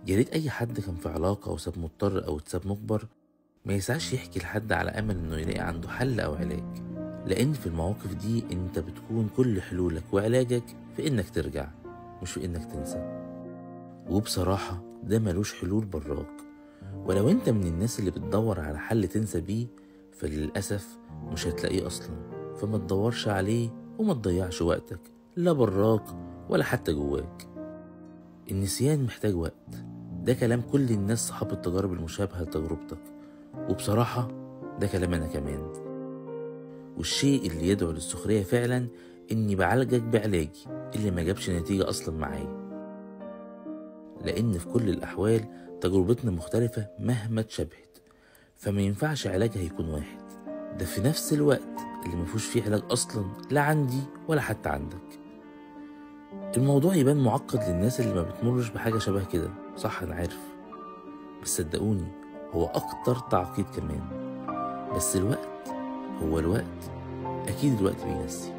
يا ريت أي حد كان في علاقة وساب مضطر أو اتساب مجبر ما يسعاش يحكي لحد على أمل إنه يلاقي عنده حل أو علاج، لأن في المواقف دي أنت بتكون كل حلولك وعلاجك في إنك ترجع، مش في إنك تنسى. وبصراحة ده ملوش حلول براك، ولو أنت من الناس اللي بتدور على حل تنسى بيه فللأسف مش هتلاقيه أصلا، فما تدورش عليه وما تضيعش وقتك لا براك ولا حتى جواك. النسيان محتاج وقت، ده كلام كل الناس صحاب التجارب المشابهة لتجربتك، وبصراحة ده كلام أنا كمان. والشيء اللي يدعو للسخرية فعلا إني بعالجك بعلاجي اللي ما جابش نتيجة أصلا معايا، لأن في كل الأحوال تجربتنا مختلفة مهما اتشابهت، فما ينفعش علاجها يكون واحد، ده في نفس الوقت اللي مفيهوش فيه علاج أصلا لا عندي ولا حتى عندك. الموضوع يبان معقد للناس اللي ما بتمرش بحاجة شبه كده، صح أنا عارف، بس صدقوني هو أكتر تعقيد كمان. بس الوقت، هو الوقت أكيد الوقت بينسي.